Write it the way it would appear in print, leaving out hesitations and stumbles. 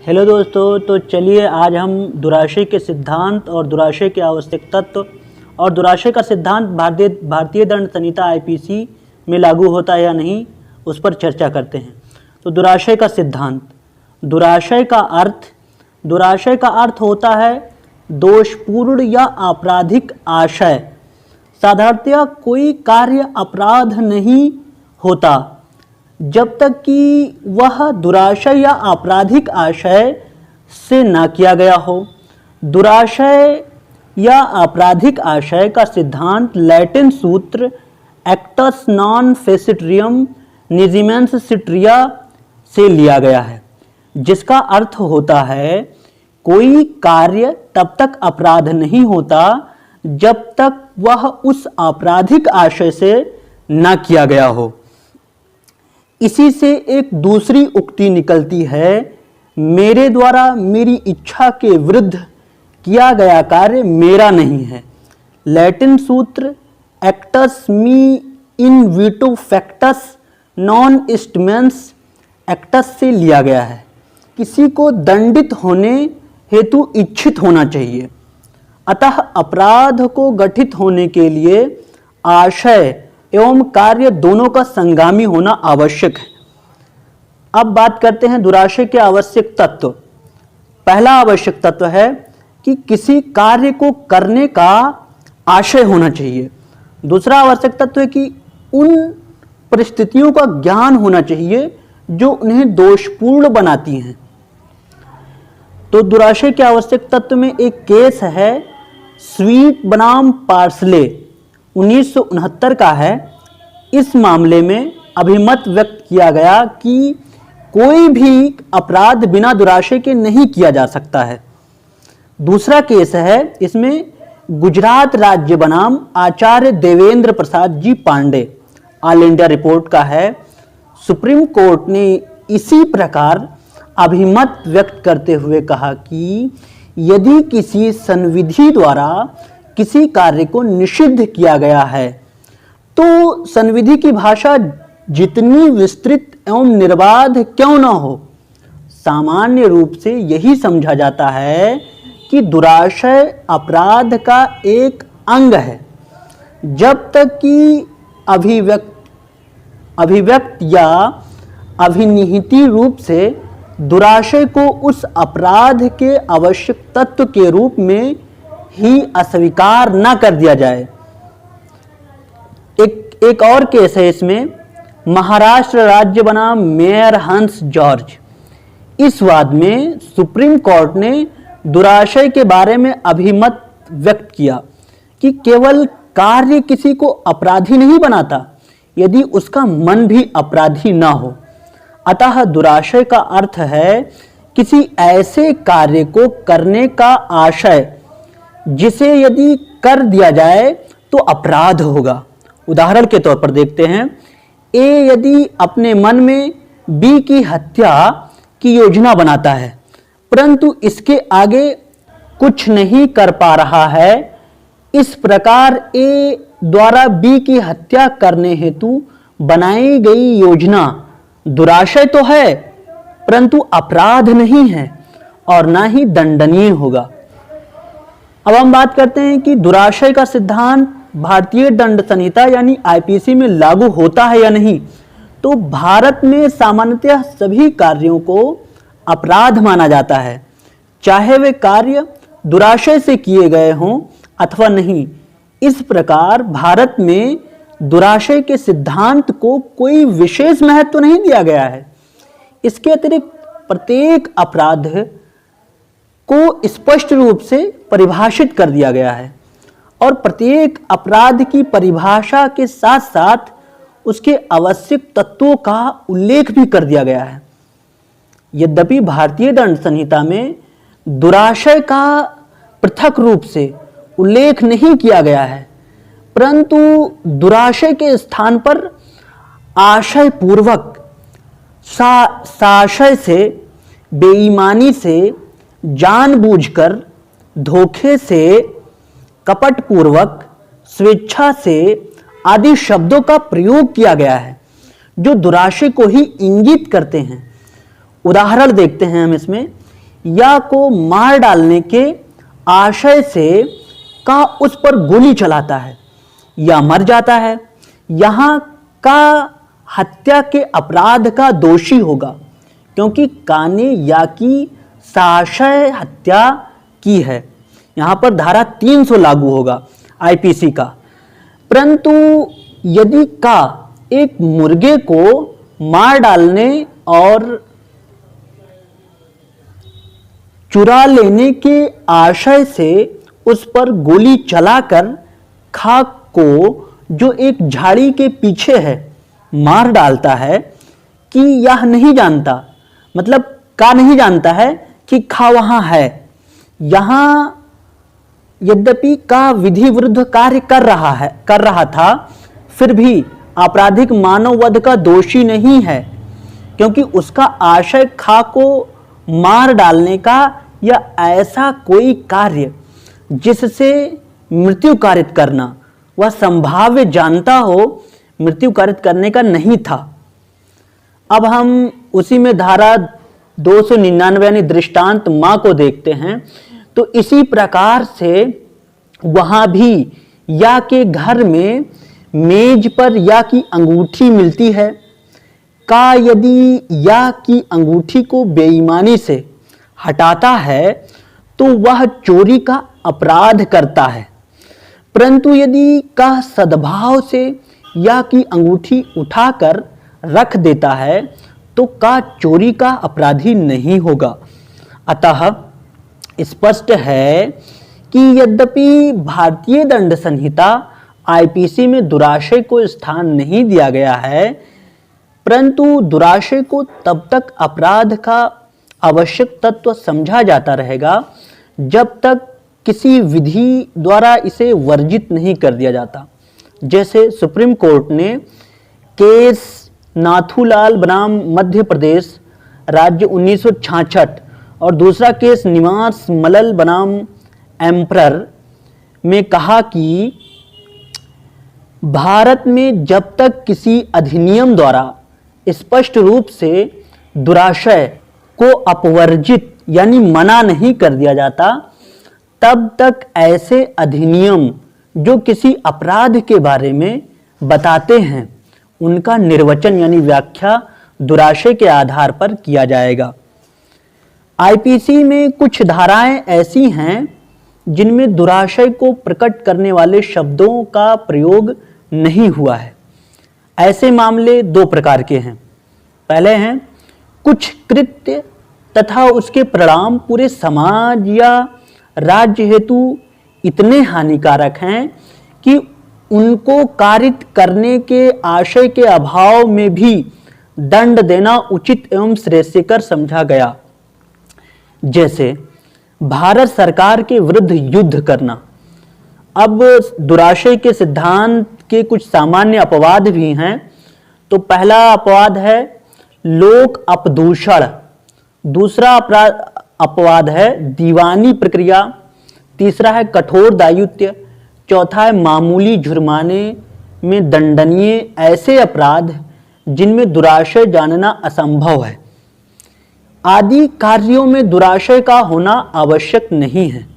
Hello दोस्तों, तो चलिए आज हम दुराशय के सिद्धांत और दुराशय के आवश्यक तत्व और दुराशय का सिद्धांत भारतीय दंड संहिता आईपीसी में लागू होता है या नहीं, उस पर चर्चा करते हैं। तो दुराशय का सिद्धांत। दुराशय का अर्थ होता है दोषपूर्ण या आपराधिक आशय। साधारणतया कोई कार्य अपराध नहीं होता जब तक कि वह दुराशय या आपराधिक आशय से ना किया गया हो। दुराशय या आपराधिक आशय का सिद्धांत लैटिन सूत्र एक्टस नॉन फेसिट्रियम निजिमेंस सिट्रिया से लिया गया है, जिसका अर्थ होता है कोई कार्य तब तक अपराध नहीं होता जब तक वह उस आपराधिक आशय से न किया गया हो। इसी से एक दूसरी उक्ति निकलती है, मेरे द्वारा मेरी इच्छा के विरुद्ध किया गया कार्य मेरा नहीं है। लैटिन सूत्र एक्टस मी इन वीटो फैक्टस नॉन इस्टमेंस एक्टस से लिया गया है। किसी को दंडित होने हेतु इच्छित होना चाहिए, अतः अपराध को गठित होने के लिए आशय एवं कार्य दोनों का संगामी होना आवश्यक है। अब बात करते हैं दुराशय के आवश्यक तत्व। पहला आवश्यक तत्व है कि किसी कार्य को करने का आशय होना चाहिए। दूसरा आवश्यक तत्व है कि उन परिस्थितियों का ज्ञान होना चाहिए जो उन्हें दोषपूर्ण बनाती हैं। तो दुराशय के आवश्यक तत्व में एक केस है स्वीट बनाम पार्सले 1969 का है। इस मामले में अभिमत व्यक्त किया गया कि कोई भी अपराध बिना दुराशय के नहीं किया जा सकता है। दूसरा केस है, इसमें गुजरात राज्य बनाम आचार्य Devendra Prasad ji Pandey all India report का है। सुप्रीम कोर्ट ने इसी प्रकार अभिमत व्यक्त करते हुए कहा कि यदि किसी संविधि द्वारा किसी कार्य को निषिद्ध किया गया है तो संविधि की भाषा जितनी विस्तृत एवं निर्बाध क्यों न हो, सामान्य रूप से यही समझा जाता है कि दुराशय अपराध का एक अंग है। जब तक कि अभिव्यक्त या अभिनिहित रूप से दुराशय को उस अपराध के आवश्यक तत्व के रूप में ही अस्वीकार न कर दिया जाए। एक और केस है इसमें, महाराष्ट्र राज्य बनाम मेयर हंस जॉर्ज। इस वाद में सुप्रीम कोर्ट ने दुराशय के बारे में अभिमत व्यक्त किया कि केवल कार्य किसी को अपराधी नहीं बनाता यदि उसका मन भी अपराधी ना हो। अतः दुराशय का अर्थ है किसी ऐसे कार्य को करने का आशय जिसे यदि कर दिया जाए तो अपराध होगा। उदाहरण के तौर पर देखते हैं, ए यदि अपने मन में बी की हत्या की योजना बनाता है परंतु इसके आगे कुछ नहीं कर पा रहा है, इस प्रकार ए द्वारा बी की हत्या करने हेतु बनाई गई योजना दुराशय तो है परंतु अपराध नहीं है और ना ही दंडनीय होगा। अब हम बात करते हैं कि दुराशय का सिद्धांत भारतीय दंड संहिता यानी आईपीसी में लागू होता है या नहीं। तो भारत में सामान्यतः सभी कार्यों को अपराध माना जाता है, चाहे वे कार्य दुराशय से किए गए हों अथवा नहीं। इस प्रकार भारत में दुराशय के सिद्धांत को कोई विशेष महत्व नहीं दिया गया है। इसके अतिरिक्त प्रत्येक अपराध को स्पष्ट रूप से परिभाषित कर दिया गया है और प्रत्येक अपराध की परिभाषा के साथ साथ उसके आवश्यक तत्वों का उल्लेख भी कर दिया गया है। यद्यपि भारतीय दंड संहिता में दुराशय का पृथक रूप से उल्लेख नहीं किया गया है, परंतु दुराशय के स्थान पर आशय पूर्वक, साशय से, बेईमानी से, जानबूझकर, धोखे से, कपटपूर्वक, स्वेच्छा से आदि शब्दों का प्रयोग किया गया है जो दुराशय को ही इंगित करते हैं। उदाहरण देखते हैं हम इसमें या को मार डालने के आशय से का उस पर गोली चलाता है या मर जाता है, यहाँ का हत्या के अपराध का दोषी होगा, क्योंकि का ने या की साशय हत्या की है। यहाँ पर धारा 300 लागू होगा आईपीसी का। परंतु यदि का एक मुर्गे को मार डालने और चुरा लेने के आशय से उस पर गोली चलाकर खा को जो एक झाड़ी के पीछे है मार डालता है, कि यह नहीं जानता, मतलब का नहीं जानता है कि खा वहां है। यहां यद्यपि का विधि विरुद्ध कार्य कर रहा था, फिर भी आपराधिक मानव वध का दोषी नहीं है, क्योंकि उसका आशय खा को मार डालने का या ऐसा कोई कार्य जिससे मृत्यु कारित करना वह संभाव्य जानता हो मृत्यु कारित करने का नहीं था। अब हम उसी में धारा 299 यानी दृष्टांत मां को देखते हैं। तो इसी प्रकार से वहां भी या के घर में मेज पर या की अंगूठी मिलती है। का यदि या की अंगूठी को बेईमानी से हटाता है तो वह चोरी का अपराध करता है, परंतु यदि का सद्भाव से या की अंगूठी उठाकर रख देता है तो का चोरी का अपराधी नहीं होगा। अतः स्पष्ट है कि यद्यपि भारतीय दंड संहिता आईपीसी में दुराशय को स्थान नहीं दिया गया है, परंतु दुराशय को तब तक अपराध का आवश्यक तत्व समझा जाता रहेगा जब तक किसी विधि द्वारा इसे वर्जित नहीं कर दिया जाता। जैसे सुप्रीम कोर्ट ने केस नाथूलाल बनाम मध्य प्रदेश राज्य 1966 और दूसरा केस निवास मलल बनाम एम्परर में कहा कि भारत में जब तक किसी अधिनियम द्वारा स्पष्ट रूप से दुराशय को अपवर्जित यानी मना नहीं कर दिया जाता, तब तक ऐसे अधिनियम जो किसी अपराध के बारे में बताते हैं उनका निर्वचन यानी व्याख्या दुराशय के आधार पर किया जाएगा। आईपीसी में कुछ धाराएं ऐसी हैं जिनमें दुराशय को प्रकट करने वाले शब्दों का प्रयोग नहीं हुआ है। ऐसे मामले दो प्रकार के हैं। पहले हैं कुछ कृत्य तथा उसके परिणाम पूरे समाज या राज्य हेतु इतने हानिकारक हैं कि उनको कारित करने के आशय के अभाव में भी दंड देना उचित एवं श्रेयस्कर समझा गया। जैसे भारत सरकार के विरुद्ध युद्ध करना। अब दुराशय के सिद्धांत के कुछ सामान्य अपवाद भी हैं। तो पहला अपवाद है लोक अपदूषण, दूसरा अपवाद है दीवानी प्रक्रिया, तीसरा है कठोर दायित्व, चौथा है मामूली जुर्माने में दंडनीय ऐसे अपराध जिनमें दुराशय जानना असंभव है। आदि कार्यों में दुराशय का होना आवश्यक नहीं है।